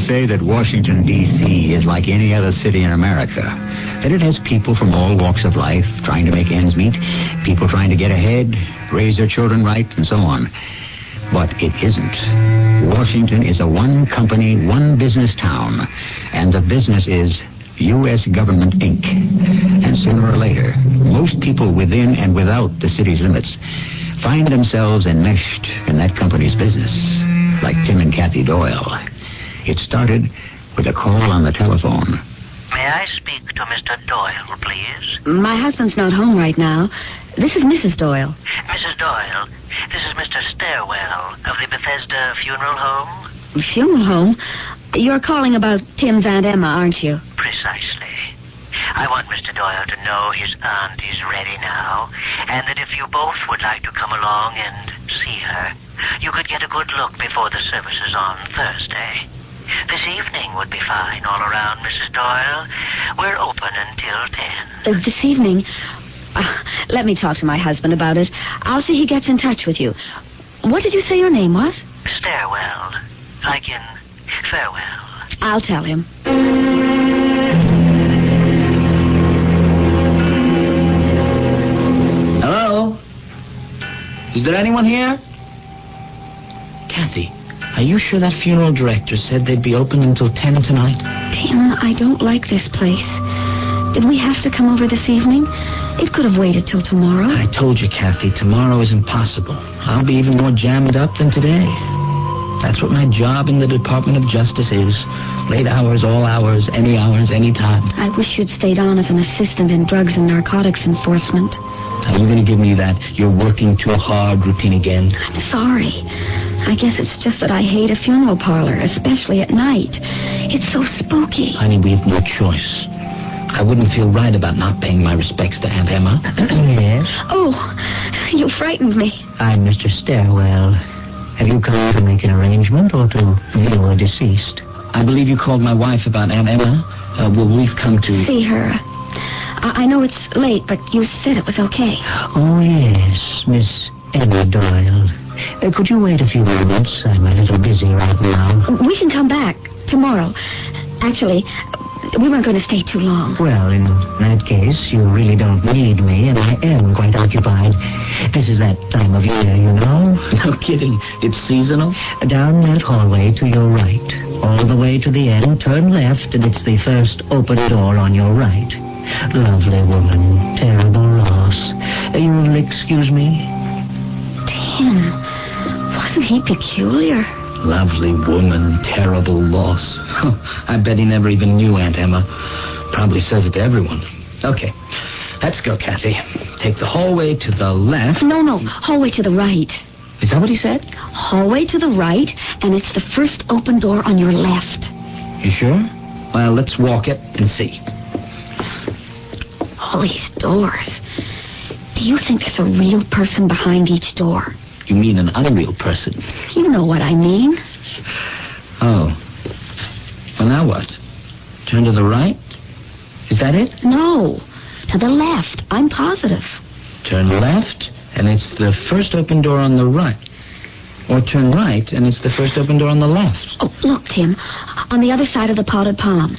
say that Washington, D.C. is like any other city in America. That it has people from all walks of life trying to make ends meet, people trying to get ahead, raise their children right, and so on. But it isn't. Washington is a one-company, one-business town, and the business is U.S. Government, Inc. And sooner or later, most people within and without the city's limits find themselves enmeshed in that company's business, like Tim and Kathy Doyle. It started with a call on the telephone. May I speak to Mr. Doyle, please? My husband's not home right now. This is Mrs. Doyle. Mrs. Doyle, this is Mr. Stairwell of the Bethesda Funeral Home. Funeral home? You're calling about Tim's Aunt Emma, aren't you? Precisely. I want Mr. Doyle to know his aunt is ready now, and that if you both would like to come along and see her, you could get a good look before the service is on Thursday. This evening would be fine all around, Mrs. Doyle. We're open until 10. This evening? Let me talk to my husband about it. I'll see he gets in touch with you. What did you say your name was? Stairwell. Like in farewell. I'll tell him. Hello? Is there anyone here? Kathy, are you sure that funeral director said they'd be open until 10 tonight? Tim, I don't like this place. Did we have to come over this evening? It could have waited till tomorrow. I told you, Kathy, tomorrow is impossible. I'll be even more jammed up than today. That's what my job in the Department of Justice is. Late hours, all hours, any time. I wish you'd stayed on as an assistant in drugs and narcotics enforcement. Are you going to give me that you're working too hard routine again? I'm sorry. I guess it's just that I hate a funeral parlor, especially at night. It's so spooky. Honey, we have no choice. I wouldn't feel right about not paying my respects to Aunt Emma. Yes? Oh, you frightened me. I'm Mr. Stairwell. Have you come to make an arrangement or to view a deceased? I believe you called my wife about Aunt Emma. We've come to... See her. I know it's late, but you said it was okay. Oh, yes, Miss Emma Doyle. Could you wait a few moments? I'm a little busy right now. We can come back tomorrow. Actually, we weren't going to stay too long. Well, in that case, you really don't need me, and I am quite occupied. This is that time of year, you know. No kidding. It's seasonal? Down that hallway to your right. All the way to the end, turn left, and it's the first open door on your right. Lovely woman. Terrible loss. You'll excuse me? Tim, wasn't he peculiar? Lovely woman, terrible loss. I bet he never even knew Aunt Emma. Probably says it to everyone. Okay, let's go, Kathy. Take the hallway to the left. No, hallway to the right. Is that what he said? Hallway to the right, and it's the first open door on your left. You sure? Well, let's walk it and see. All these doors. Do you think there's a real person behind each door? You mean an unreal person? You know what I mean. Oh. Well, now what? Turn to the right? Is that it? No. To the left. I'm positive. Turn left, and it's the first open door on the right. Or turn right, and it's the first open door on the left. Oh, look, Tim. On the other side of the potted palm,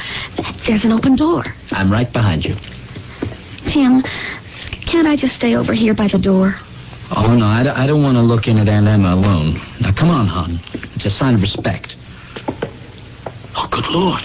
there's an open door. I'm right behind you. Tim, can't I just stay over here by the door? Oh, no, I don't want to look in at Aunt Emma alone. Now, come on, hon. It's a sign of respect. Oh, good Lord.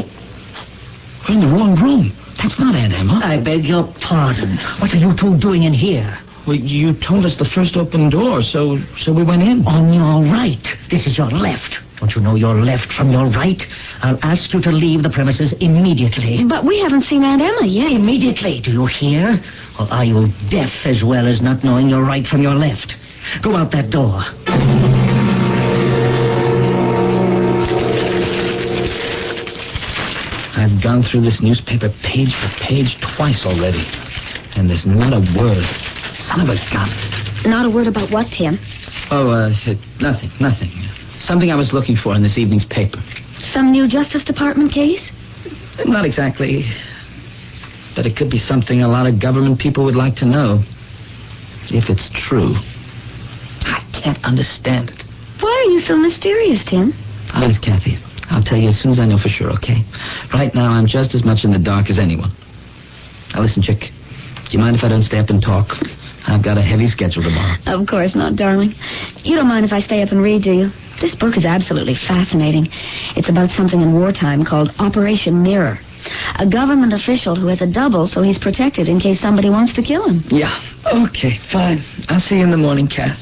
We're in the wrong room. That's not Aunt Emma. I beg your pardon. What are you two doing in here? Well, you told us the first open door, so we went in. On your right. This is your left. Don't you know your left from your right? I'll ask you to leave the premises immediately. But we haven't seen Aunt Emma yet. Immediately, do you hear? Or are you deaf as well as not knowing your right from your left? Go out that door. I've gone through this newspaper page for page twice already. And there's not a word. Son of a gun. Not a word about what, Tim? Oh, nothing. Something I was looking for in this evening's paper. Some new Justice Department case? Not exactly. But it could be something a lot of government people would like to know. If it's true. I can't understand it. Why are you so mysterious, Tim? Honest, Kathy, I'll tell you as soon as I know for sure, okay? Right now, I'm just as much in the dark as anyone. Now, listen, chick. Do you mind if I don't stay up and talk? I've got a heavy schedule tomorrow. Of course not, darling. You don't mind if I stay up and read, do you? This book is absolutely fascinating. It's about something in wartime called Operation Mirror. A government official who has a double so he's protected in case somebody wants to kill him. Yeah, okay, fine. I'll see you in the morning, Kath.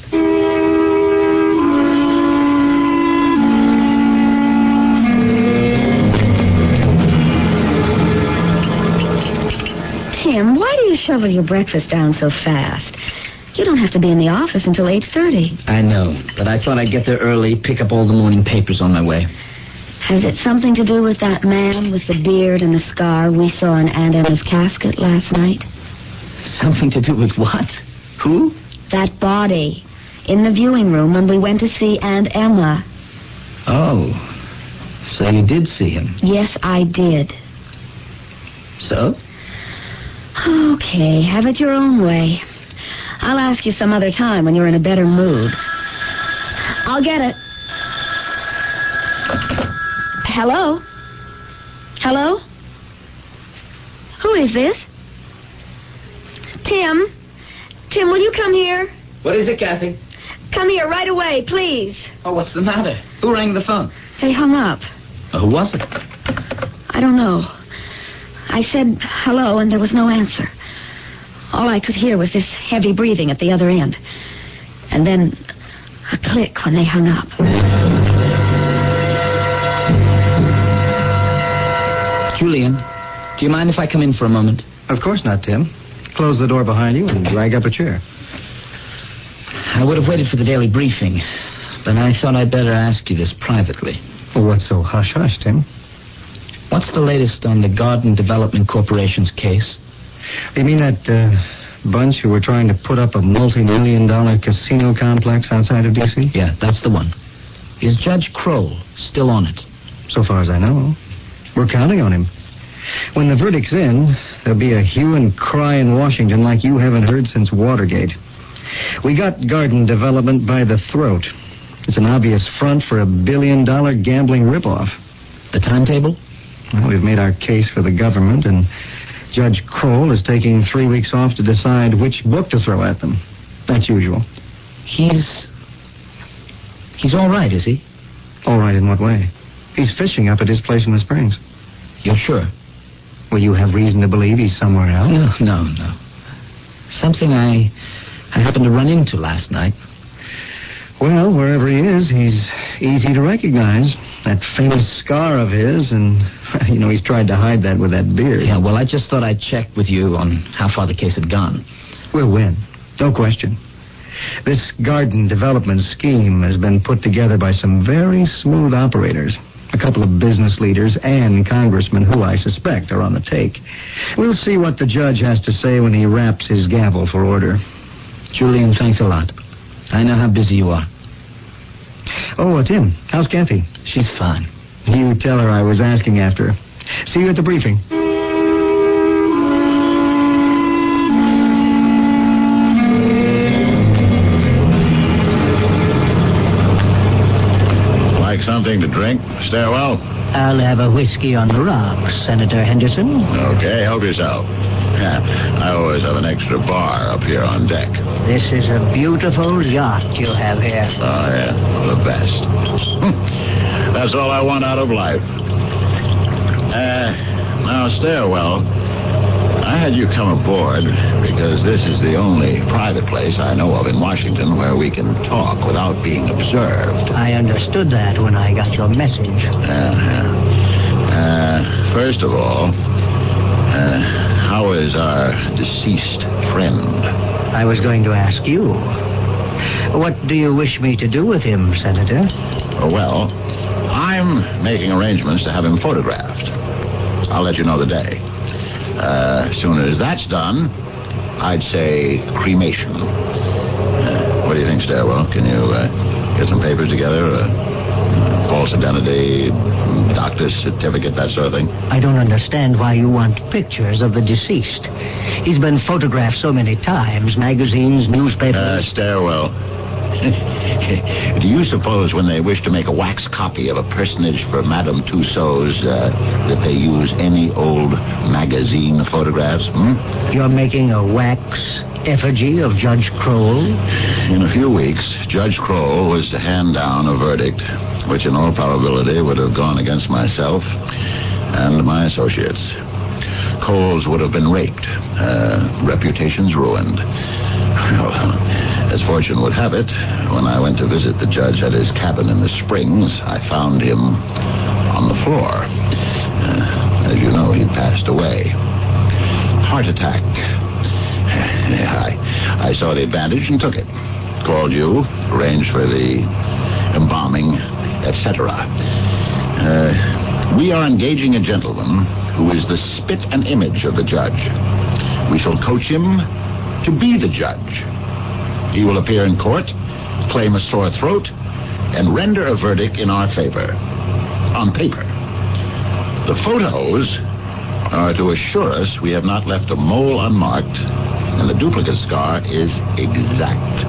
Tim, why do you shovel your breakfast down so fast? You don't have to be in the office until 8:30. I know, but I thought I'd get there early, pick up all the morning papers on my way. Has it something to do with that man with the beard and the scar we saw in Aunt Emma's casket last night? Something to do with what? Who? That body. In the viewing room when we went to see Aunt Emma. Oh, so you did see him? Yes, I did. So? Okay, have it your own way. I'll ask you some other time when you're in a better mood. I'll get it. Hello? Hello? Who is this? Tim? Tim, will you come here? What is it, Kathy? Come here right away, please. Oh, what's the matter? Who rang the phone? They hung up. Who was it? I don't know. I said hello, and there was no answer. All I could hear was this heavy breathing at the other end. And then a click when they hung up. Julian, do you mind if I come in for a moment? Of course not, Tim. Close the door behind you and drag up a chair. I would have waited for the daily briefing, but I thought I'd better ask you this privately. Well, what's so hush-hush, Tim? What's the latest on the Garden Development Corporation's case? You mean that bunch who were trying to put up a multi-million-dollar casino complex outside of D.C.? Yeah, that's the one. Is Judge Kroll still on it? So far as I know. We're counting on him. When the verdict's in, there'll be a hue and cry in Washington like you haven't heard since Watergate. We got Garden Development by the throat. It's an obvious front for $1 billion gambling ripoff. The timetable? Well, we've made our case for the government, and Judge Kroll is taking 3 weeks off to decide which book to throw at them. That's usual. He's all right, is he? All right in what way? He's fishing up at his place in the Springs. You're sure? Well, you have reason to believe he's somewhere else? No. Something I happened to run into last night. Well, wherever he is, he's easy to recognize. That famous scar of his, and, he's tried to hide that with that beard. Yeah, well, I just thought I'd check with you on how far the case had gone. We'll win. No question. This garden development scheme has been put together by some very smooth operators. A couple of business leaders and congressmen who I suspect are on the take. We'll see what the judge has to say when he raps his gavel for order. Julian, thanks a lot. I know how busy you are. Oh, Tim, how's Kathy? She's fine. You tell her I was asking after her. See you at the briefing. Like something to drink, Stairwell? I'll have a whiskey on the rocks, Senator Henderson. Okay, help yourself. I always have an extra bar up here on deck. This is a beautiful yacht you have here. Oh, yeah, the best. That's all I want out of life. Now, Stairwell, I had you come aboard because this is the only private place I know of in Washington where we can talk without being observed. I understood that when I got your message. First of all, how is our deceased friend? I was going to ask you. What do you wish me to do with him, Senator? Well, I'm making arrangements to have him photographed. I'll let you know the day. As soon as that's done, I'd say cremation. What do you think, Stairwell? Can you get some papers together? False identity, doctor's certificate, that sort of thing? I don't understand why you want pictures of the deceased. He's been photographed so many times, magazines, newspapers. Stairwell, Do you suppose when they wish to make a wax copy of a personage for Madame Tussauds that they use any old magazine photographs? You're making a wax effigy of Judge Kroll? In a few weeks, Judge Kroll was to hand down a verdict, which in all probability would have gone against myself and my associates. Coles would have been raked, reputations ruined. Well, as fortune would have it, when I went to visit the judge at his cabin in the Springs, I found him on the floor. As you know, he'd passed away. Heart attack. I saw the advantage and took it. Called you, arranged for the embalming, etc. We are engaging a gentleman who is the spit and image of the judge. We shall coach him to be the judge. He will appear in court, claim a sore throat, and render a verdict in our favor. On paper. The photos are to assure us we have not left a mole unmarked, and the duplicate scar is exact.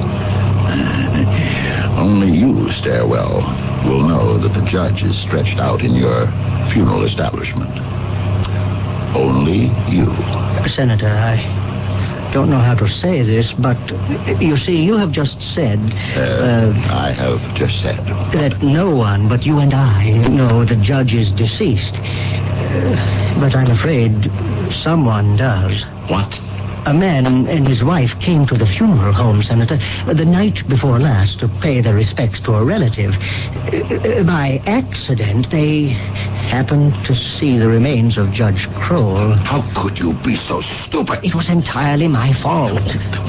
Only you, Stairwell, will know that the judge is stretched out in your funeral establishment. Only you. Senator, I don't know how to say this, but you see, you have just said... I have just said... that no one but you and I know the judge is deceased. But I'm afraid someone does. What? A man and his wife came to the funeral home, Senator, the night before last to pay their respects to a relative. By accident, they happened to see the remains of Judge Kroll. How could you be so stupid? It was entirely my fault.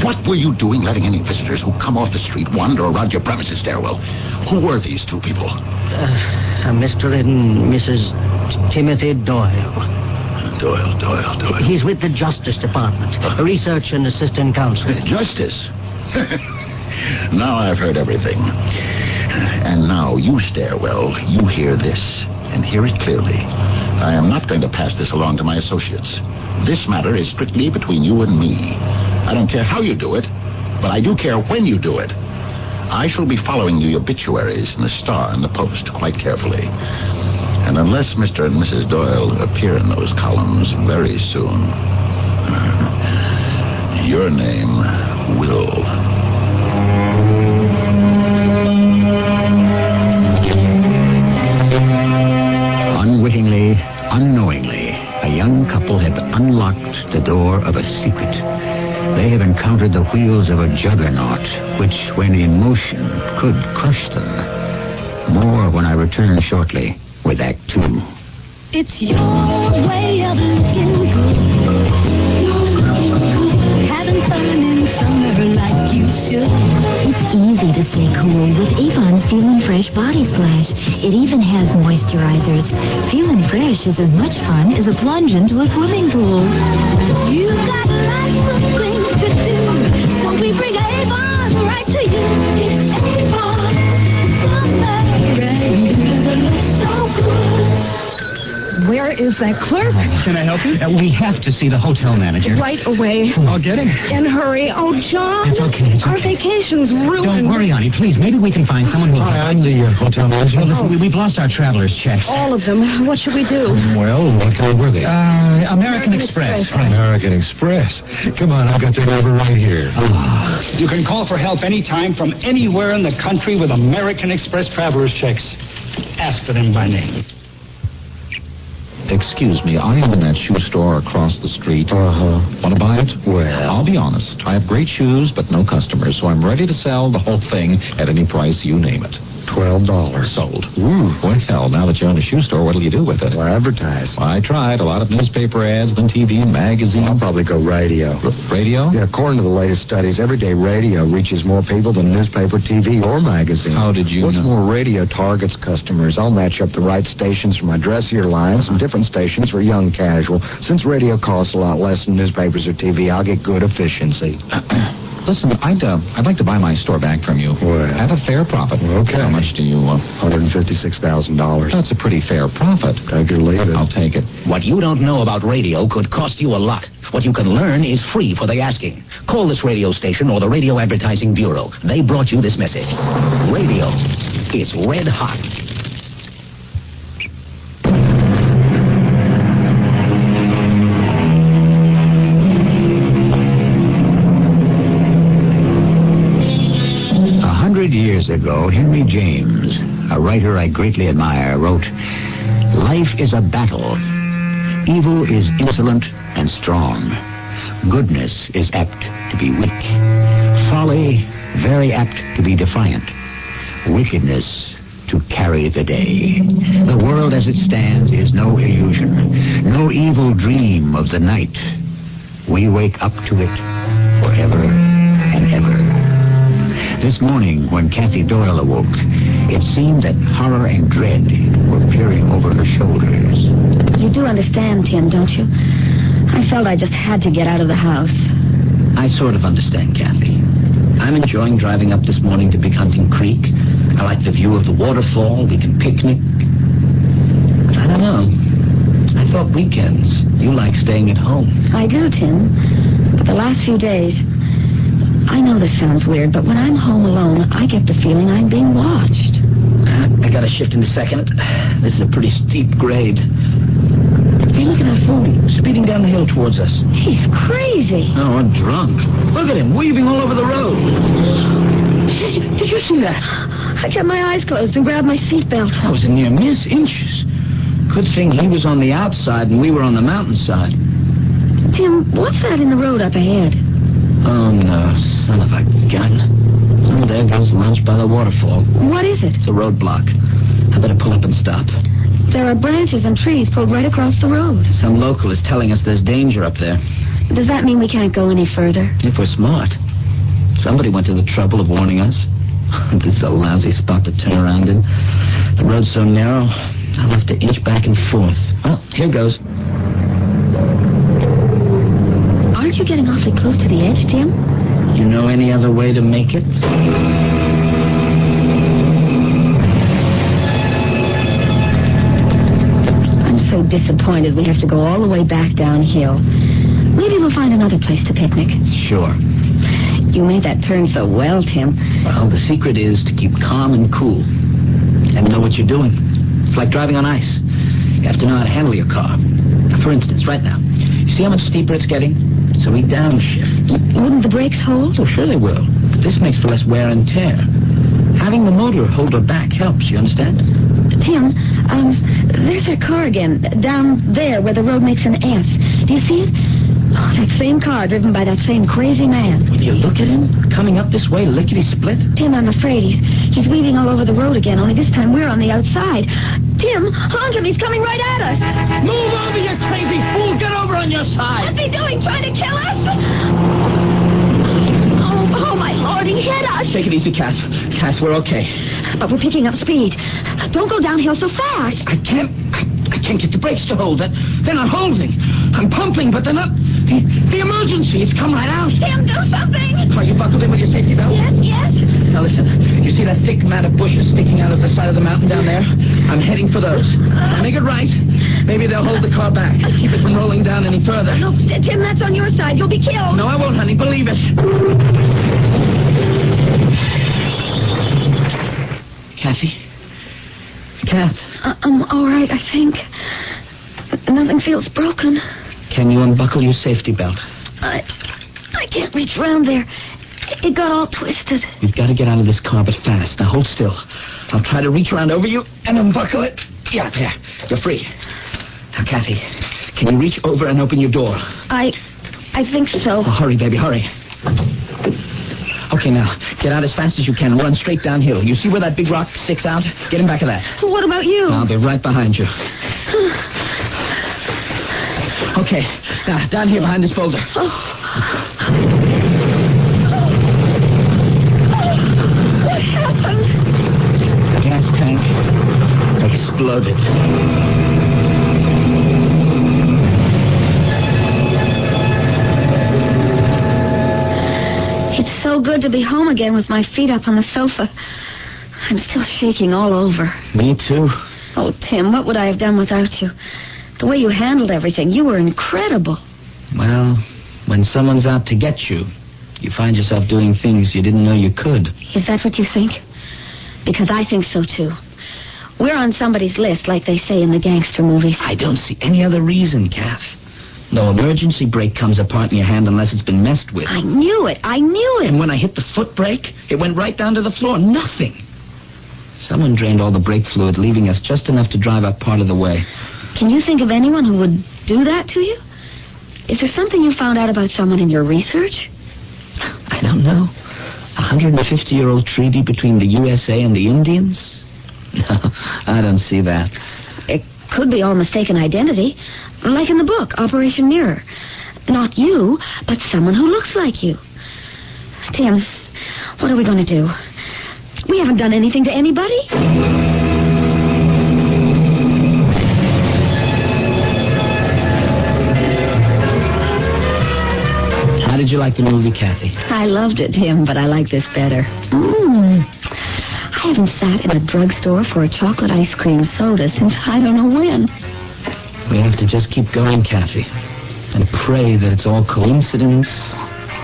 What were you doing letting any visitors who come off the street wander around your premises, Stairwell? Who were these two people? Mr. and Mrs. Timothy Doyle. Doyle. He's with the Justice Department, research and assistant counsel. Justice? Now I've heard everything. And now you, Stairwell, you hear this, and hear it clearly. I am not going to pass this along to my associates. This matter is strictly between you and me. I don't care how you do it, but I do care when you do it. I shall be following the obituaries in the Star and the Post quite carefully. And unless Mr. and Mrs. Doyle appear in those columns very soon, your name will. Unwittingly, unknowingly, a young couple have unlocked the door of a secret. They have encountered the wheels of a juggernaut, which, when in motion, could crush them. More when I return shortly with Act 2. It's your way of looking good. Having fun in summer like you should. It's easy to stay cool with Avon's Feelin' Fresh Body Splash. It even has moisturizers. Feelin' Fresh is as much fun as a plunge into a swimming pool. You got lots of things to do, so we bring Avon right to you. It's Avon Summer Rain. So good. Where is that clerk? Can I help you? We have to see the hotel manager. Right away. I'll get him. And hurry. Oh, John. It's okay. Our vacation's ruined. Don't worry, honey. Please, maybe we can find someone who... Hi, I'm the hotel manager. Well, listen, we've lost our traveler's checks. All of them. What should we do? Well, what kind were they? American Express. Right. American Express. Come on, I've got their number right here. You can call for help anytime from anywhere in the country with American Express traveler's checks. Ask for them by name. Excuse me, I own that shoe store across the street. Want to buy it? Well... I'll be honest. I have great shoes, but no customers, so I'm ready to sell the whole thing at any price you name it. $12. Sold. Ooh. Well, now that you own a shoe store, what'll you do with it? Well, advertise. I tried. A lot of newspaper ads, then TV and magazines. I'll probably go radio. Radio? Yeah, according to the latest studies, everyday radio reaches more people than newspaper, TV, or magazines. How did you What's know? more, radio targets customers. I'll match up the right stations for my dressier lines and different stations for young casual. Since radio costs a lot less than newspapers or TV, I'll get good efficiency. Listen, I'd like to buy my store back from you. Well. At a fair profit. Okay. How much do you... $156,000. That's a pretty fair profit. Take it or leave it. I'll take it. What you don't know about radio could cost you a lot. What you can learn is free for the asking. Call this radio station or the Radio Advertising Bureau. They brought you this message. Radio. It's red hot. Years ago, Henry James, a writer I greatly admire, wrote, "Life is a battle. Evil is insolent and strong. Goodness is apt to be weak. Folly, very apt to be defiant. Wickedness to carry the day. The world as it stands is no illusion, no evil dream of the night. We wake up to it forever and ever." This morning, when Kathy Doyle awoke, it seemed that horror and dread were peering over her shoulders. You do understand, Tim, don't you? I felt I just had to get out of the house. I sort of understand, Kathy. I'm enjoying driving up this morning to Big Hunting Creek. I like the view of the waterfall. We can picnic. But I don't know. I thought weekends, you like staying at home. I do, Tim. But the last few days... I know this sounds weird, but when I'm home alone, I get the feeling I'm being watched. I gotta shift in a second. This is a pretty steep grade. Hey, look at that fool speeding down the hill towards us. He's crazy. Oh, I'm drunk. Look at him, weaving all over the road. Did you see that? I kept my eyes closed and grabbed my seatbelt. That was a near miss, inches. Good thing he was on the outside and we were on the mountainside. Tim, what's that in the road up ahead? Oh, no, son of a gun. Oh, there goes lunch by the waterfall. What is it? It's a roadblock. I better pull up and stop. There are branches and trees pulled right across the road. Some local is telling us there's danger up there. Does that mean we can't go any further? If we're smart. Somebody went to the trouble of warning us. This is a lousy spot to turn around in. The road's so narrow, I'll have to inch back and forth. Well, here goes. Aren't you getting awfully close to the edge, Tim? You know any other way to make it? I'm so disappointed we have to go all the way back downhill. Maybe we'll find another place to picnic. Sure. You made that turn so well, Tim. Well, the secret is to keep calm and cool. And know what you're doing. It's like driving on ice. You have to know how to handle your car. For instance, right now, you see how much steeper it's getting? So we downshift. Wouldn't the brakes hold? Oh, sure they will. But this makes for less wear and tear. Having the motor hold her back helps, you understand? Tim, there's her car again, down there where the road makes an S. Do you see it? Oh, that same car driven by that same crazy man. Will you look at him? Coming up this way, lickety-split? Tim, I'm afraid he's weaving all over the road again, only this time we're on the outside. Tim, honk him, he's coming right at us. Move over, you crazy fool! Get over on your side! What's he doing, trying to kill us? Oh, my Lord, he hit us. Take it easy, Kath. Kath, we're okay. But we're picking up speed. Don't go downhill so fast. I can't get the brakes to hold. They're not holding. I'm pumping, but they're not... The emergency, it's come right out. Tim, do something. Are you buckled in with your safety belt? Yes. Now listen, you see that thick mat of bushes sticking out of the side of the mountain down there? I'm heading for those. Make it right. Maybe they'll hold the car back. Keep it from rolling down any further. No, Tim, that's on your side. You'll be killed. No, I won't, honey. Believe it. Kathy? Kath? I'm all right, I think. Nothing feels broken. Can you unbuckle your safety belt? I can't reach around there. It got all twisted. You've got to get out of this car, but fast. Now hold still. I'll try to reach around over you and unbuckle it. Yeah, there. You're free. Now, Kathy, can you reach over and open your door? I think so. Oh, hurry, baby, hurry. Okay, now, get out as fast as you can. Run straight downhill. You see where that big rock sticks out? Get in back of that. What about you? I'll be right behind you. Okay, now, down here behind this boulder. What happened? The gas tank exploded. It's so good to be home again with my feet up on the sofa. I'm still shaking all over. Me too. Oh, Tim, what would I have done without you? The way you handled everything, you were incredible. Well, when someone's out to get you, you find yourself doing things you didn't know you could. Is that what you think? Because I think so, too. We're on somebody's list, like they say in the gangster movies. I don't see any other reason, Kath. No emergency brake comes apart in your hand unless it's been messed with. I knew it. And when I hit the foot brake, it went right down to the floor. Nothing. Someone drained all the brake fluid, leaving us just enough to drive up part of the way. Can you think of anyone who would do that to you? Is there something you found out about someone in your research? I don't know. A 150-year-old treaty between the USA and the Indians? No, I don't see that. It could be all mistaken identity, like in the book, Operation Mirror. Not you, but someone who looks like you. Tim, what are we going to do? We haven't done anything to anybody. How did you like the movie, Kathy? I loved it, Tim, but I like this better. I haven't sat in a drugstore for a chocolate ice cream soda since I don't know when. We have to just keep going, Kathy, and pray that it's all coincidence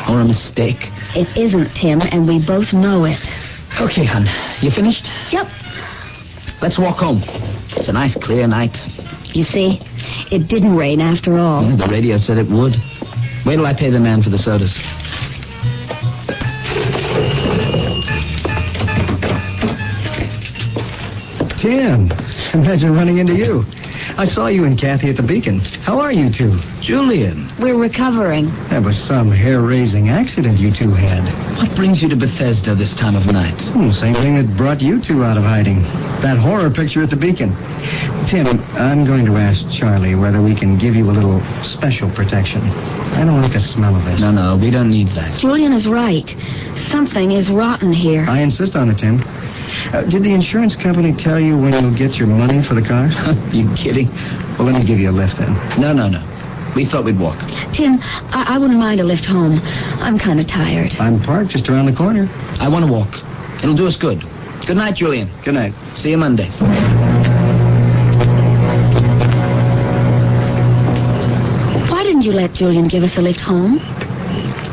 or a mistake. It isn't, Tim, and we both know it. Okay, hon. You finished? Yep. Let's walk home. It's a nice, clear night. You see, it didn't rain after all. Yeah, the radio said it would. Wait till I pay the man for the sodas. Tim, imagine running into you. I saw you and Kathy at the Beacon. How are you two? Julian. We're recovering. That was some hair-raising accident you two had. What brings you to Bethesda this time of night? Same thing that brought you two out of hiding. That horror picture at the Beacon. Tim, I'm going to ask Charlie whether we can give you a little special protection. I don't like the smell of this. No, we don't need that. Julian is right. Something is rotten here. I insist on it, Tim. Did the insurance company tell you when you'll get your money for the car? You kidding? Well, let me give you a lift then. No. We thought we'd walk. Tim, I wouldn't mind a lift home. I'm kind of tired. I'm parked just around the corner. I want to walk. It'll do us good. Good night, Julian. Good night. See you Monday. Why didn't you let Julian give us a lift home?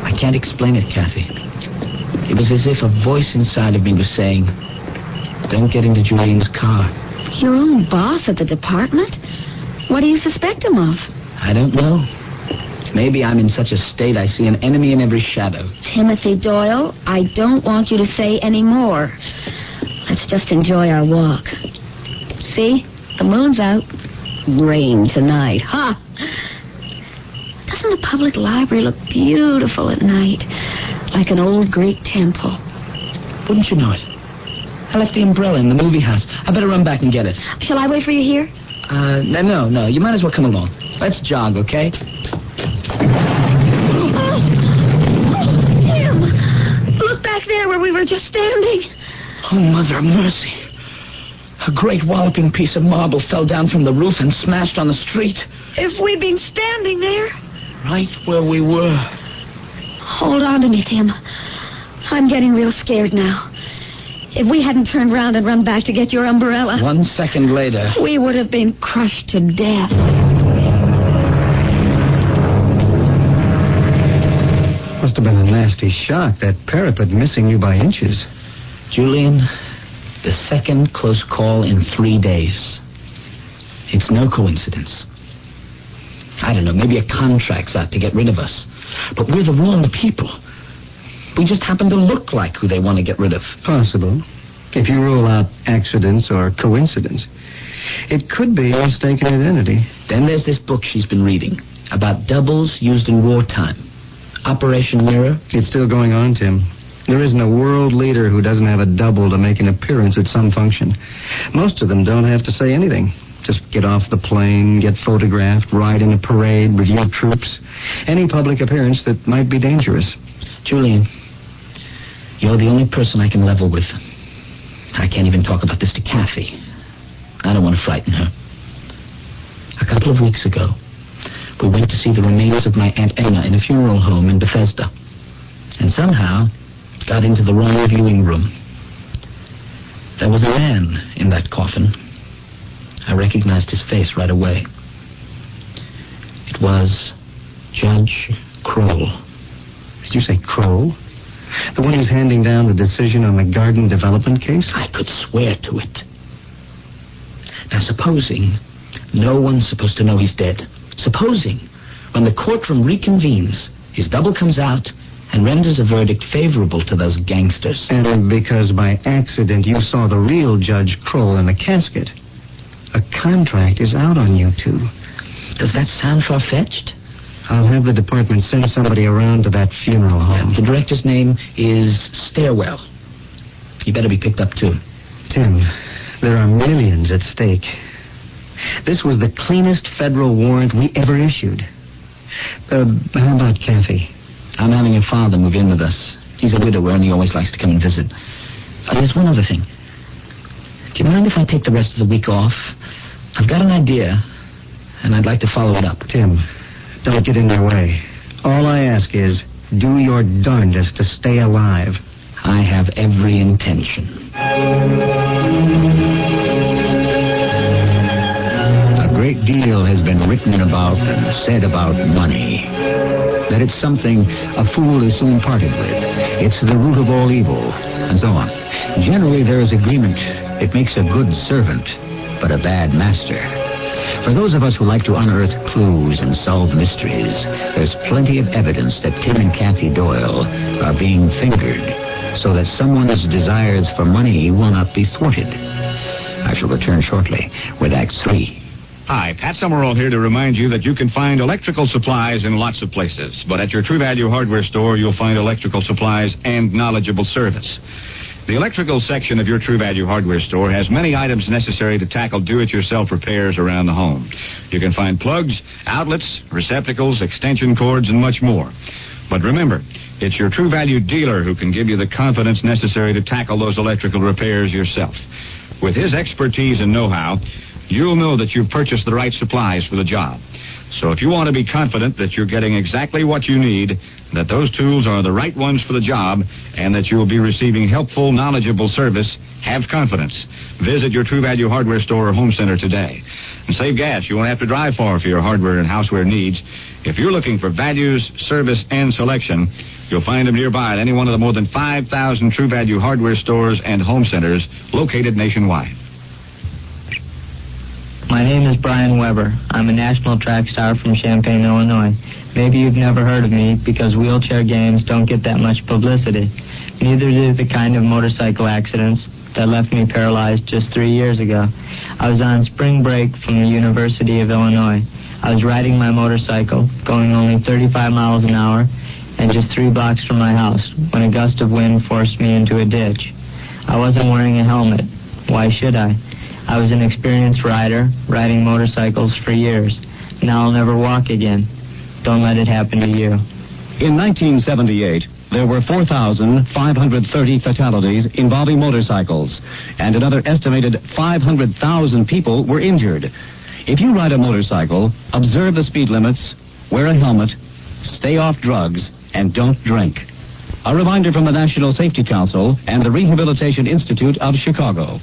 I can't explain it, Kathy. It was as if a voice inside of me was saying, don't get into Julian's car. Your own boss at the department? What do you suspect him of? I don't know. Maybe I'm in such a state I see an enemy in every shadow. Timothy Doyle, I don't want you to say any more. Let's just enjoy our walk. See? The moon's out. Rain tonight. Ha! Doesn't the public library look beautiful at night? Like an old Greek temple. Wouldn't you know it? I left the umbrella in the movie house. I better run back and get it. Shall I wait for you here? No. You might as well come along. Let's jog, okay? Tim! Look back there where we were just standing. Oh, Mother of Mercy. A great walloping piece of marble fell down from the roof and smashed on the street. If we'd been standing there. Right where we were. Hold on to me, Tim. I'm getting real scared now. If we hadn't turned round and run back to get your umbrella... 1 second later... we would have been crushed to death. Must have been a nasty shock, that parapet missing you by inches. Julian, the second close call in 3 days. It's no coincidence. I don't know, maybe a contract's out to get rid of us. But we're the wrong people. We just happen to look like who they want to get rid of. Possible. If you rule out accidents or coincidence. It could be a mistaken identity. Then there's this book she's been reading about doubles used in wartime. Operation Mirror. It's still going on, Tim. There isn't a world leader who doesn't have a double to make an appearance at some function. Most of them don't have to say anything. Just get off the plane, get photographed, ride in a parade, review troops. Any public appearance that might be dangerous. Julian, you're the only person I can level with. I can't even talk about this to Kathy. I don't want to frighten her. A couple of weeks ago, we went to see the remains of my Aunt Emma in a funeral home in Bethesda. And somehow, got into the wrong viewing room. There was a man in that coffin. I recognized his face right away. It was Judge Kroll. Did you say Kroll? The one who's handing down the decision on the garden development case? I could swear to it. Now, supposing no one's supposed to know he's dead. Supposing, when the courtroom reconvenes, his double comes out and renders a verdict favorable to those gangsters. And because by accident you saw the real Judge Kroll in the casket, a contract is out on you two. Does that sound far-fetched? I'll have the department send somebody around to that funeral home. The director's name is Stairwell. He better be picked up, too. Tim, there are millions at stake. This was the cleanest federal warrant we ever issued. How about Kathy? I'm having your father move in with us. He's a widower and he always likes to come and visit. There's one other thing. Do you mind if I take the rest of the week off? I've got an idea, and I'd like to follow it up. Tim, don't get in their way. All I ask is, do your darndest to stay alive. I have every intention. A great deal has been written about and said about money. That it's something a fool is soon parted with. It's the root of all evil, and so on. Generally, there is agreement. It makes a good servant, but a bad master. For those of us who like to unearth clues and solve mysteries, there's plenty of evidence that Tim and Kathy Doyle are being fingered, so that someone's desires for money will not be thwarted. I shall return shortly with Act 3. Hi, Pat Summerall here to remind you that you can find electrical supplies in lots of places. But at your True Value hardware store, you'll find electrical supplies and knowledgeable service. The electrical section of your True Value hardware store has many items necessary to tackle do-it-yourself repairs around the home. You can find plugs, outlets, receptacles, extension cords, and much more. But remember, it's your True Value dealer who can give you the confidence necessary to tackle those electrical repairs yourself. With his expertise and know-how, you'll know that you've purchased the right supplies for the job. So if you want to be confident that you're getting exactly what you need, that those tools are the right ones for the job, and that you'll be receiving helpful, knowledgeable service, have confidence. Visit your True Value hardware store or home center today. And save gas. You won't have to drive far for your hardware and houseware needs. If you're looking for values, service, and selection, you'll find them nearby at any one of the more than 5,000 True Value hardware stores and home centers located nationwide. My name is Brian Weber. I'm a national track star from Champaign, Illinois. Maybe you've never heard of me because wheelchair games don't get that much publicity. Neither do the kind of motorcycle accidents that left me paralyzed just 3 years ago. I was on spring break from the University of Illinois. I was riding my motorcycle, going only 35 miles an hour, and just 3 blocks from my house, when a gust of wind forced me into a ditch. I wasn't wearing a helmet. Why should I? I was an experienced rider, riding motorcycles for years. Now I'll never walk again. Don't let it happen to you. In 1978, there were 4,530 fatalities involving motorcycles, and another estimated 500,000 people were injured. If you ride a motorcycle, observe the speed limits, wear a helmet, stay off drugs, and don't drink. A reminder from the National Safety Council and the Rehabilitation Institute of Chicago.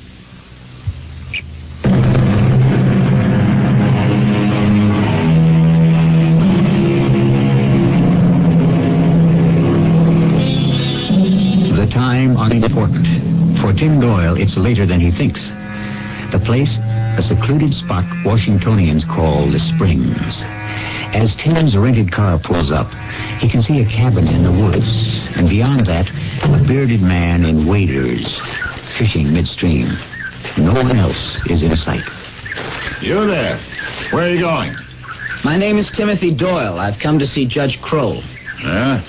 Time unimportant. For Tim Doyle, it's later than he thinks. The place, a secluded spot Washingtonians call the Springs. As Tim's rented car pulls up, he can see a cabin in the woods, and beyond that, a bearded man in waders, fishing midstream. No one else is in sight. You there. Where are you going? My name is Timothy Doyle. I've come to see Judge Kroll. Yeah?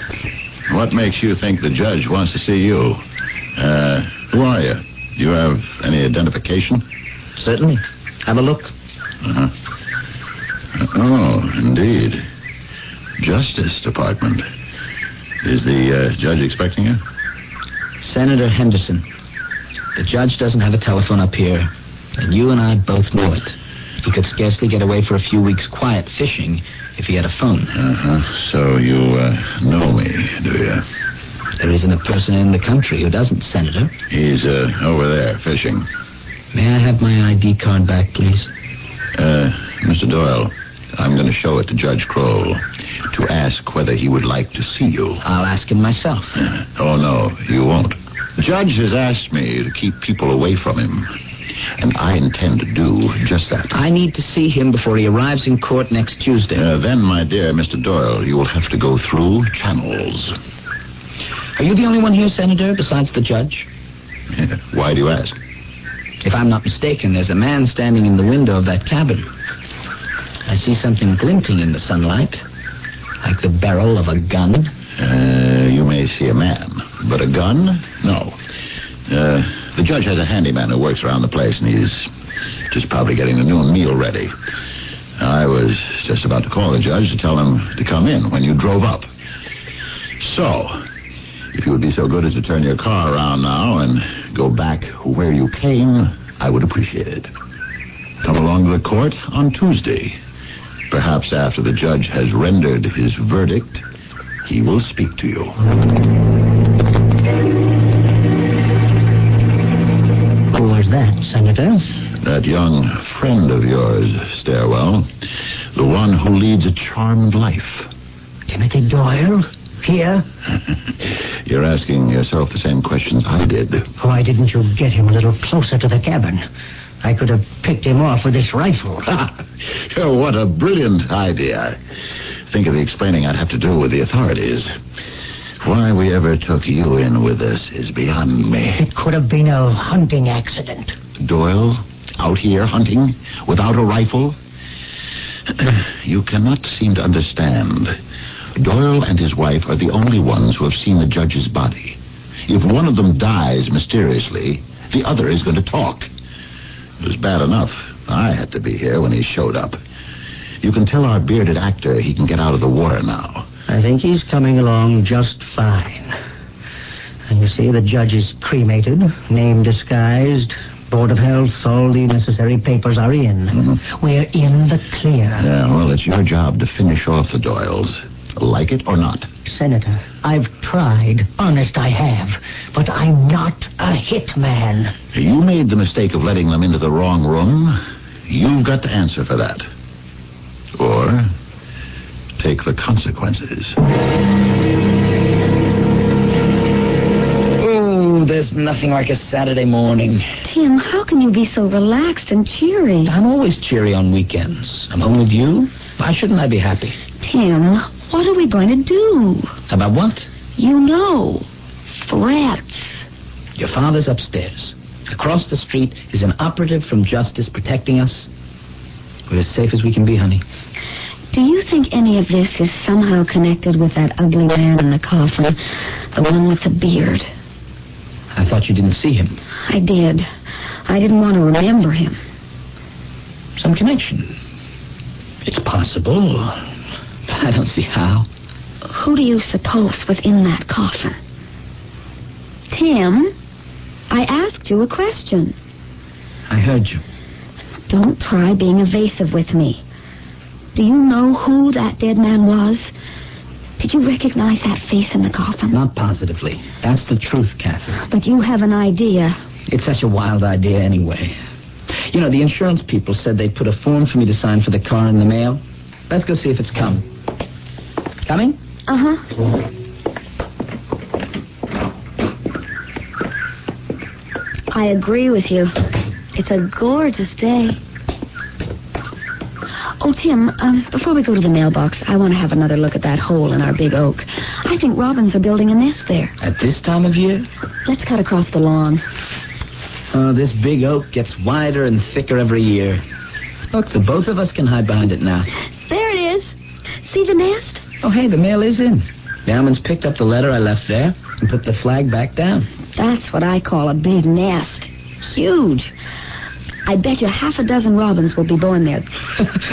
What makes you think the judge wants to see you? Who are you? Do you have any identification? Certainly. Have a look. Uh-huh. Oh, indeed. Justice Department. Is the judge expecting you? Senator Henderson. The judge doesn't have a telephone up here, and you and I both know it. He could scarcely get away for a few weeks' quiet fishing if he had a phone. Uh-huh. So you know me, do you? There is isn't a person in the country who doesn't, Senator. He's over there fishing. May I have my ID card back, please? Mr. Doyle, I'm going to show it to Judge Kroll to ask whether he would like to see you. I'll ask him myself. Oh, no, you won't. The judge has asked me to keep people away from him, and I intend to do just that. I need to see him before he arrives in court next Tuesday. Then, my dear Mr. Doyle, you will have to go through channels. Are you the only one here, Senator, besides the judge? Why do you ask? If I'm not mistaken, there's a man standing in the window of that cabin. I see something glinting in the sunlight, like the barrel of a gun. You may see a man, but a gun? No. The judge has a handyman who works around the place, and he's just probably getting the noon meal ready. I was just about to call the judge to tell him to come in when you drove up. So, if you would be so good as to turn your car around now and go back where you came, I would appreciate it. Come along to the court on Tuesday. Perhaps after the judge has rendered his verdict, he will speak to you. Who was that, Senator? That young friend of yours, Stairwell. The one who leads a charmed life. Timothy Doyle? Here? You're asking yourself the same questions I did. Why didn't you get him a little closer to the cabin? I could have picked him off with this rifle. Oh, what a brilliant idea. Think of the explaining I'd have to do with the authorities. Why we ever took you in with us is beyond me. It could have been a hunting accident. Doyle, out here hunting without a rifle? You cannot seem to understand. Doyle and his wife are the only ones who have seen the judge's body. If one of them dies mysteriously, the other is going to talk. It was bad enough. I had to be here when he showed up. You can tell our bearded actor he can get out of the water now. I think he's coming along just fine. And you see, the judge is cremated, name disguised, Board of Health, all the necessary papers are in. Mm-hmm. We're in the clear. Yeah, well, it's your job to finish off the Doyles. Like it or not. Senator, I've tried. Honest, I have. But I'm not a hitman. You made the mistake of letting them into the wrong room. You've got to answer for that. Or take the consequences. Oh, there's nothing like a Saturday morning. Tim, how can you be so relaxed and cheery? I'm always cheery on weekends. I'm home with you. Why shouldn't I be happy? Tim, what are we going to do? About what? You know. Threats. Your father's upstairs. Across the street is an operative from Justice protecting us. We're as safe as we can be, honey. Do you think any of this is somehow connected with that ugly man in the coffin? The one with the beard? I thought you didn't see him. I did. I didn't want to remember him. Some connection. It's possible. I don't see how. Who do you suppose was in that coffin? Tim, I asked you a question. I heard you. Don't try being evasive with me. Do you know who that dead man was? Did you recognize that face in the coffin? Not positively. That's the truth, Catherine. But you have an idea. It's such a wild idea anyway. You know, the insurance people said they'd put a form for me to sign for the car in the mail. Let's go see if it's come. Coming? Uh-huh. I agree with you. It's a gorgeous day. Oh, Tim, before we go to the mailbox, I want to have another look at that hole in our big oak. I think robins are building a nest there. At this time of year? Let's cut across the lawn. Oh, this big oak gets wider and thicker every year. Look, the both of us can hide behind it now. There it is. See the nest? Oh, hey, the mail is in. Bauman's picked up the letter I left there and put the flag back down. That's what I call a big nest. Huge. I bet you half a dozen robins will be born there.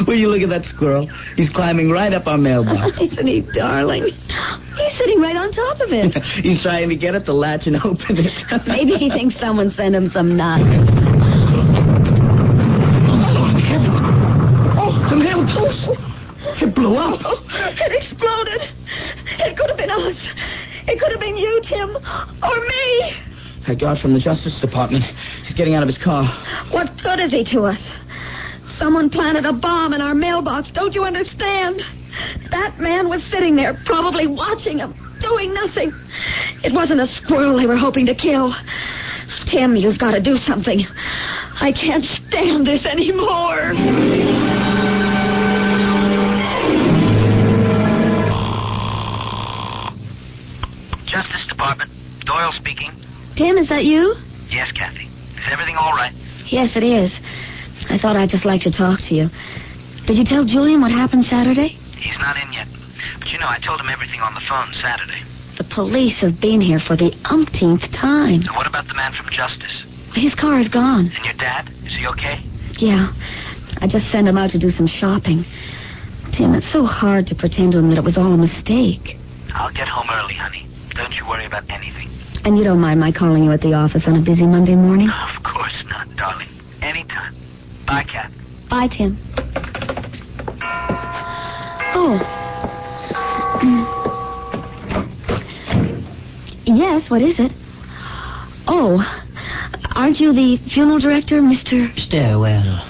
Will you look at that squirrel? He's climbing right up our mailbox. Isn't he darling? He's sitting right on top of it. He's trying to get at the latch and open it. Maybe he thinks someone sent him some nuts. Oh, the mailbox. It blew up. It exploded. It could have been us. It could have been you, Tim, or me. That guard from the Justice Department. He's getting out of his car. What good is he to us? Someone planted a bomb in our mailbox. Don't you understand? That man was sitting there, probably watching him, doing nothing. It wasn't a squirrel they were hoping to kill. Tim, you've got to do something. I can't stand this anymore. Justice Department. Doyle speaking. Tim, is that you? Yes, Kathy. Is everything all right? Yes, it is. I thought I'd just like to talk to you. Did you tell Julian what happened Saturday? He's not in yet. But you know, I told him everything on the phone Saturday. The police have been here for the umpteenth time. And what about the man from Justice? His car is gone. And your dad? Is he okay? Yeah. I just sent him out to do some shopping. Tim, it's so hard to pretend to him that it was all a mistake. I'll get home early, honey. Don't you worry about anything. And you don't mind my calling you at the office on a busy Monday morning? Of course not, darling. Anytime. Bye, Kat. Bye, Tim. Oh. Yes, what is it? Oh, aren't you the funeral director, Mr. Stairwell.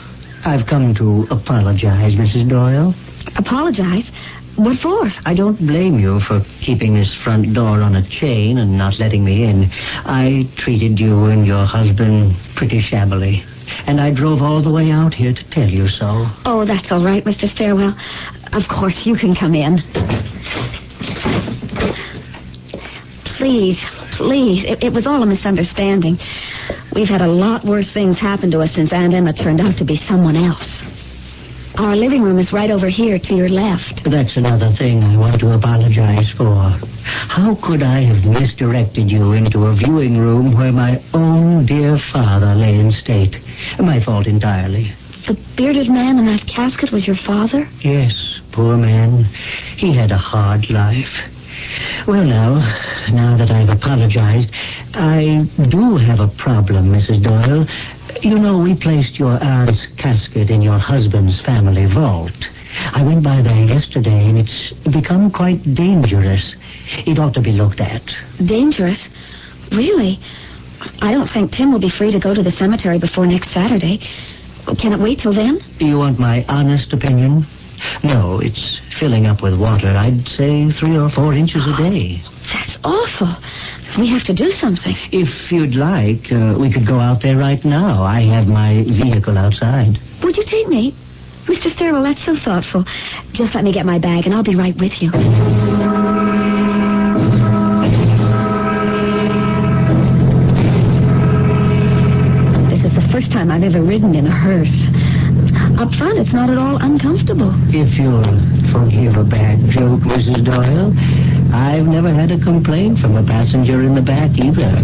I've come to apologize, Mrs. Doyle. Apologize? What for? I don't blame you for keeping this front door on a chain and not letting me in. I treated you and your husband pretty shabbily. And I drove all the way out here to tell you so. Oh, that's all right, Mr. Stairwell. Of course, you can come in. Please. It was all a misunderstanding. We've had a lot worse things happen to us since Aunt Emma turned out to be someone else. Our living room is right over here to your left. That's another thing I want to apologize for. How could I have misdirected you into a viewing room where my own dear father lay in state? My fault entirely. The bearded man in that casket was your father? Yes, poor man. He had a hard life. Well, now that I've apologized, I do have a problem, Mrs. Doyle. You know, we placed your aunt's casket in your husband's family vault. I went by there yesterday, and it's become quite dangerous. It ought to be looked at. Dangerous? Really? I don't think Tim will be free to go to the cemetery before next Saturday. Can it wait till then? Do you want my honest opinion? No, it's filling up with water. I'd say 3 or 4 inches a day. That's awful. We have to do something. If you'd like, we could go out there right now. I have my vehicle outside. Would you take me? Mr. Stairwell, that's so thoughtful. Just let me get my bag, and I'll be right with you. This is the first time I've ever ridden in a hearse. Up front, it's not at all uncomfortable. If you'll forgive a bad joke, Mrs. Doyle, I've never had a complaint from a passenger in the back either.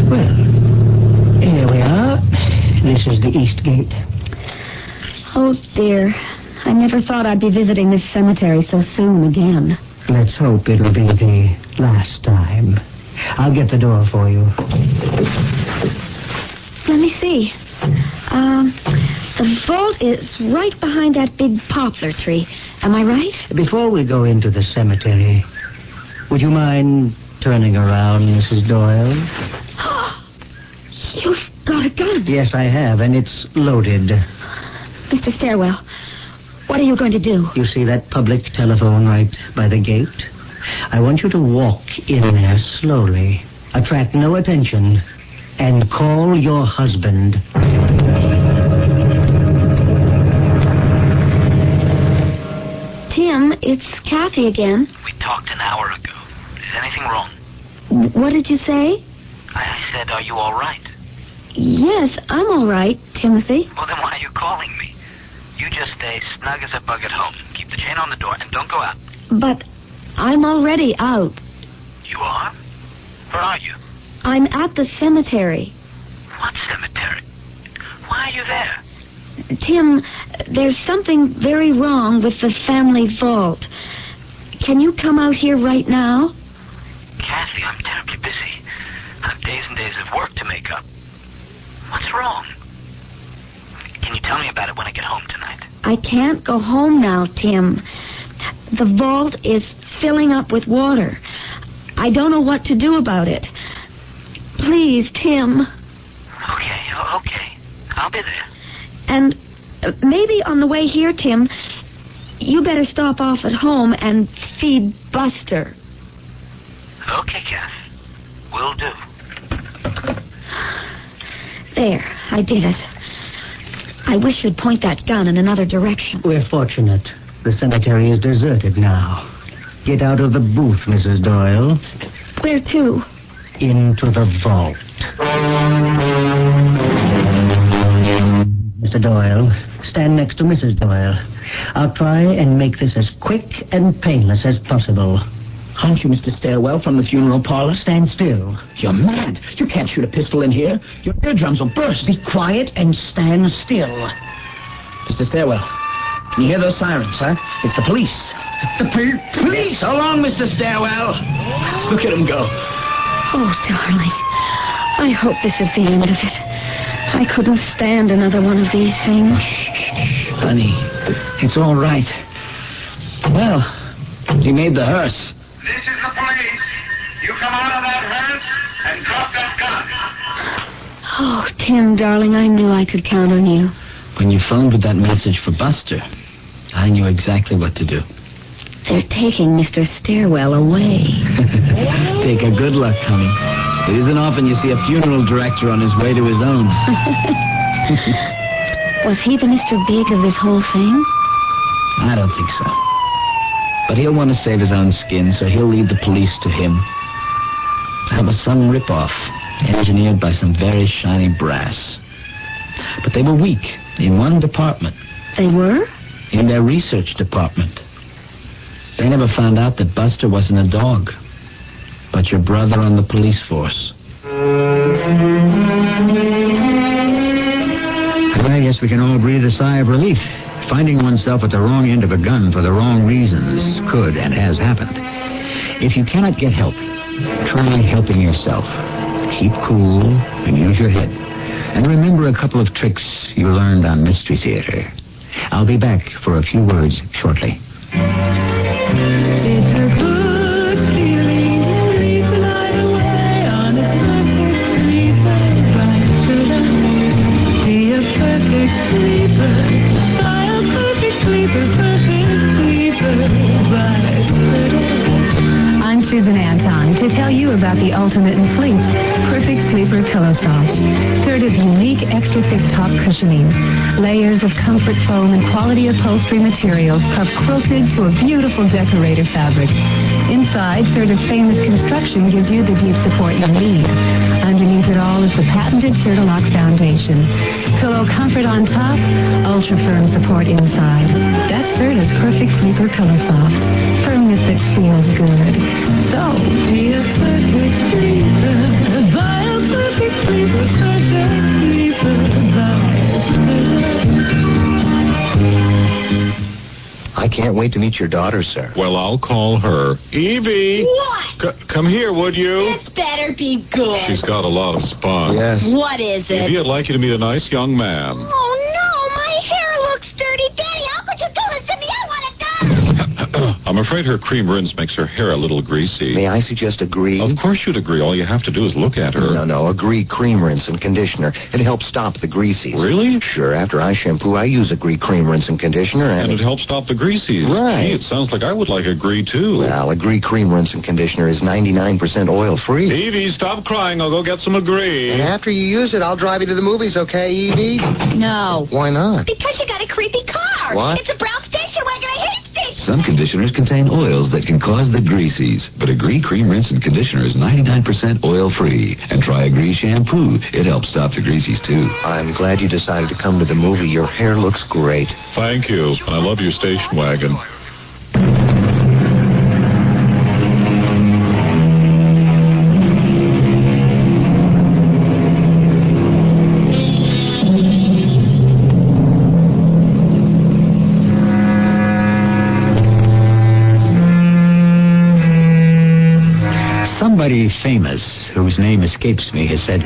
Well, here we are. This is the East Gate. Oh, dear. I never thought I'd be visiting this cemetery so soon again. Let's hope it'll be the last time. I'll get the door for you. Let me see. The vault is right behind that big poplar tree. Am I right? Before we go into the cemetery, would you mind turning around, Mrs. Doyle? You've got a gun. Yes, I have, and it's loaded. Mr. Stairwell, what are you going to do? You see that public telephone right by the gate? I want you to walk in there slowly, attract no attention, and call your husband. Tim, it's Kathy again. We talked an hour ago. Is anything wrong? What did you say? I said, are you all right? Yes, I'm all right, Timothy. Well, then why are you calling me? You just stay snug as a bug at home. Keep the chain on the door and don't go out. But I'm already out. You are? Where are you? I'm at the cemetery. What cemetery? Why are you there? Tim, there's something very wrong with the family vault. Can you come out here right now? Kathy, I'm terribly busy. I have days and days of work to make up. What's wrong? Can you tell me about it when I get home tonight? I can't go home now, Tim. The vault is filling up with water. I don't know what to do about it. Please, Tim. Okay. I'll be there. And maybe on the way here, Tim, you better stop off at home and feed Buster. Okay, Kath. Will do. There, I did it. I wish you'd point that gun in another direction. We're fortunate. The cemetery is deserted now. Get out of the booth, Mrs. Doyle. Where to? Into the vault. Mr. Doyle, stand next to Mrs. Doyle. I'll try and make this as quick and painless as possible. Aren't you Mr. Stairwell from the funeral parlor? Stand still. You're mad. You can't shoot a pistol in here. Your eardrums will burst. Be quiet and stand still. Mr. Stairwell, can you hear those sirens, huh? It's the police. The police! So long, Mr. Stairwell. Look at them go. Oh, darling. I hope this is the end of it. I couldn't stand another one of these things. Shh, honey. It's all right. Well, he made the hearse. This is the police. You come out of that hearse and drop that gun. Oh, Tim, darling, I knew I could count on you. When you phoned with that message for Buster, I knew exactly what to do. They're taking Mr. Stairwell away. Take a good luck, honey. It isn't often you see a funeral director on his way to his own. Was he the Mr. Big of this whole thing? I don't think so. But he'll want to save his own skin, so he'll lead the police to him. That was some ripoff, engineered by some very shiny brass. But they were weak in one department. They were? In their research department. They never found out that Buster wasn't a dog, but your brother on the police force. I guess we can all breathe a sigh of relief. Finding oneself at the wrong end of a gun for the wrong reasons could and has happened. If you cannot get help, try helping yourself. Keep cool and use your head. And remember a couple of tricks you learned on Mystery Theater. I'll be back for a few words shortly. It's a good feeling to sleep the night away on a perfect sleeper by Stardust. Be a perfect sleeper by a perfect sleeper by Stardust. I'm Susan Anton to tell you about the ultimate in sleep, Perfect Sleeper Pillow Soft. Third of unique extra thick top cushioning. Layers of comfort foam and quality upholstery materials puff quilted to a beautiful decorative fabric. Inside, Serta's famous construction gives you the deep support you need. Underneath it all is the patented Serta-Lock foundation. Pillow comfort on top, ultra firm support inside. That's Serta's Perfect Sleeper Pillow Soft. Firmness that feels good. So, be a perfect sleeper. Buy a perfect sleeper. Perfect sleeper. I can't wait to meet your daughter, sir. Well, I'll call her. Evie! What? Come here, would you? This better be good. She's got a lot of spunk. Yes. What is it? Evie, I'd like you to meet a nice young man. Oh, no, my hair looks dirty. Daddy, how could you do this to me? I want it done. I'm afraid her cream rinse makes her hair a little greasy. May I suggest Agree? Of course you'd agree. All you have to do is look at her. No, Agree cream rinse and conditioner. It helps stop the greasies. Really? Sure. After I shampoo, I use Agree cream rinse and conditioner, And it helps stop the greasies. Right. Gee, it sounds like I would like Agree, too. Well, Agree cream rinse and conditioner is 99% oil-free. Evie, stop crying. I'll go get some Agree. And after you use it, I'll drive you to the movies, okay, Evie? No. Why not? Because you got a creepy car. What? It's a brown station wagon. I hate stations. Some conditioners contain oils that can cause the greasies, but Agree Cream Rinse and Conditioner is 99% oil-free. And try Agree Shampoo. It helps stop the greasies, too. I'm glad you decided to come to the movie. Your hair looks great. Thank you. And I love your station wagon. Somebody famous, whose name escapes me, has said,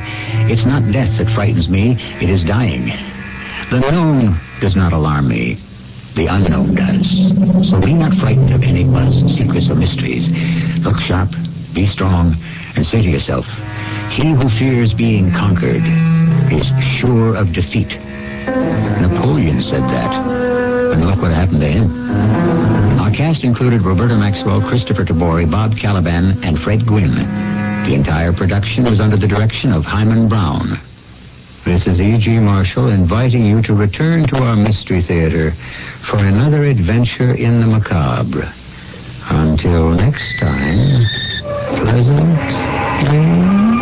"It's not death that frightens me, it is dying." The known does not alarm me. The unknown does. So be not frightened of enigmas, secrets, or mysteries. Look sharp, Be strong and say to yourself, he who fears being conquered is sure of defeat. Napoleon said that, and look what happened to him. Our cast included Roberta Maxwell, Christopher Tabori, Bob Caliban, and Fred Gwynn. The entire production was under the direction of Hyman Brown. This is E.G. Marshall inviting you to return to our Mystery Theater for another adventure in the macabre. Until next time, pleasant dreams.